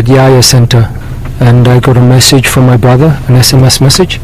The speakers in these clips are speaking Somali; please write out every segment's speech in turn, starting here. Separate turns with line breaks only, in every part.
Yaya Center, and I got a message from my brother, an SMS message.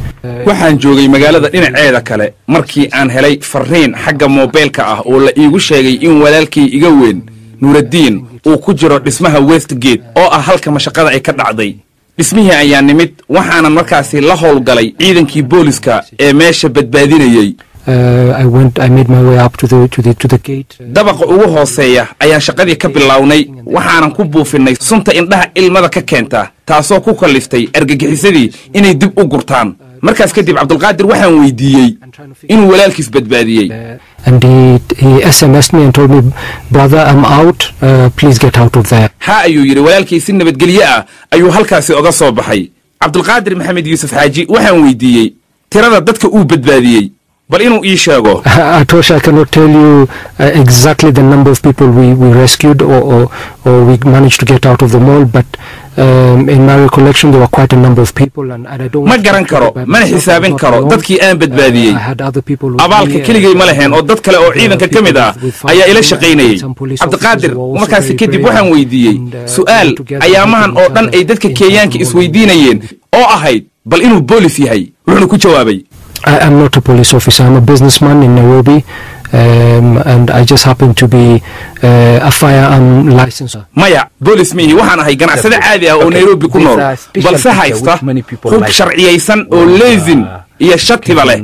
waxaan joogay magaalada dhinaceeda kale markii aan helay fariin xagga moobilka ah oo la iigu sheegay in walaalkii iga weyn Nuruddin uu ku jiro dhismaha Westgate oo ah halka mashaqada ay ka dhacday. dhismihii ayaa nimid waxaanan markaasi la howlgalay ciidankii booliska ee meesha badbaadinayay.
I made my way up to the gate.
dabaqa ugu hooseeya ayaan shaqadii ka bilownay waxaanan ku buufinay sunta indhaha ilmada ka keenta taasoo ku kaliftay argagixisadii inay dib u gurtaan. markaas kadib Cabdulqaadir waxaan weydiiyey inuu walaalkiis badbaadiyey.
And he SMS'd me and told me, brother, I'm out, please get out of there.
ha ayuu yiri walaalkiis si nabadgelyo ah ayuu halkaasi uga soo baxay. Cabdulqaadir Maxamed Yuusuf Xaaji waxaan weydiiyey tirada dadka uu badbaadiyey bal inuu ii sheego.
Atosha, I cannot tell you exactly the number of people we rescued or we managed to get out of the mall, but in my recollection there were quite a number of people, and I don't
ma garan karo mana xisaabin karo dadkii aan badbaadiyey. abaalka keligay ma lahayn oo dad kale oo ciidanka ka mid ah ayaa ila shaqaynayay. Cabdulqaadir markaasi kadib waxaan weydiiyey su'aal ayaamahan oo dhan ay dadka Kenyaanka isweydiinayeen oo ahayd bal inuu boolis yahay. wuxuu ku jawaabay,
I'm not a police officer. I'm a businessman in Nairobi, and I just happen to be a firearm licensor.
maya boolis mihi waxaan ahay ganacsade caadi ah oo Nairobi ku nool balse haysta hub sharciyeysan oo leesin iyo shatiba leh.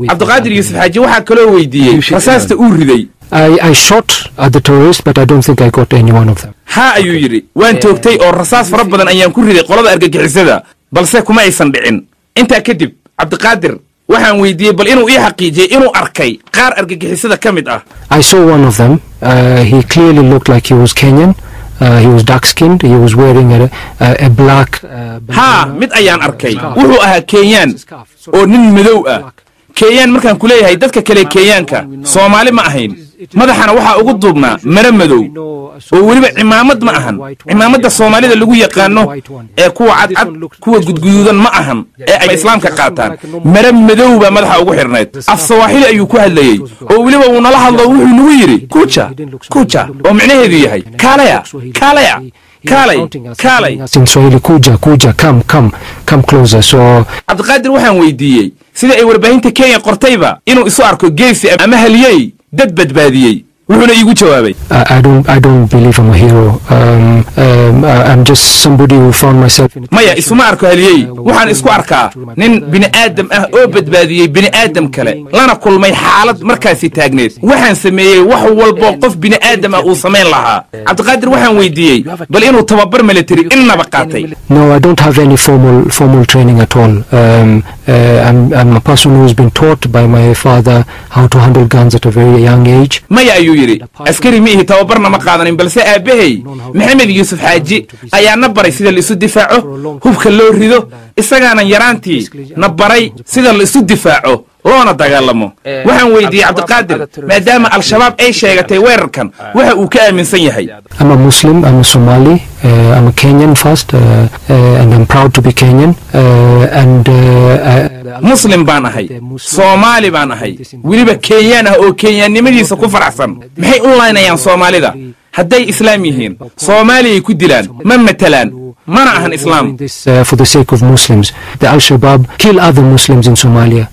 Cabdulqaadir Yuusuf Xaaji waxaa kaloo weydiiyey rasaasta uu riday.
I shot at the terrorists, but I don't think I got any one of them.
ha ayuu yiri waan toogtay oo rasaas fara badan ayaan ku riday qolada argagixisada balse kuma aysan dhicin. intaa kadib Cabdulqaadir waxaan weydiiyey bal inuu ii xaqiijiyey inuu arkay qaar argagixisada ka mid ah.
I saw one of them. He clearly looked like he was Kenyan. He was dark-skinned. He was wearing a black.
ha mid ayaan arkay wuxuu ahaa Kenyan oo nin madow ah. Kenyan markaan ku leeyahay dadka kale Kenyaanka Soomaali ma ahayn. madaxana waxaa ugu duubnaa mara madow oo weliba cimaamad ma ahan. cimaamada Soomaalida lagu yaqaano ee kuwa cadcad kuwa gudguduudan ma ahan ee ay islaamka qaataan. mara madow baa madaxa ugu xirnayd. af Soomaali ayuu ku hadlayay oo weliba uu nala hadlo wuxuu nagu yiri kuja oo macnaheedu yahay kaalaya
in Swahili, kuja, come closer. So
Cabdulqaadir waxaan weydiiyey sida ay warbaahinta Kenya qortayba inuu isu arko geesi ama haliyey dad badbaadiyey. wuxuuna iigu jawaabay,
I don't believe I'm a hero. I'm just somebody who found myself in
maya isuma arko haliyey waxaan isku arkaa nin bini aadam ah oo badbaadiyey bini aadam kale lana kulmay xaalad markaasi taagneed. waxaan sameeyey wax walbo qof bini aadam ah uu sameyn lahaa. Cabdulqaadir waxaan weydiiyey bal inuu tababar military inaba qaatay.
No, I don't have any formal training at all. I'm a person who's been taught by my father how to handle guns at a very young age.
maya ayuu yiri askari mihi tababarna ma qaadanin balse aabahay Maxamed Yuusuf Xaaji ayaa na baray sida la isu difaaco hubka loo rido isagaana yaraantii na baray sida la isu difaaco loona dagaalamo. waxaan weydiiyey Cabdulqaadir maadaama al-shabaab ay sheegatay weerarkan waxa uu ka aaminsan yahay.
I'm a Muslim, I'm a Somali, I'm a Kenyan first, and I'm proud to be Kenyan.
Muslim baan ahay, Somali baan ahay, weliba Kenyan ah oo Kenyanimadiisa ku faraxsan. maxay u laynayaan Soomaalida hadday islaam yihiin? Soomaali ay ku dilaan ma matalaan mana ahan islaam.
For the sake of Muslims, the Al-Shabaab kill other Muslims in Somalia.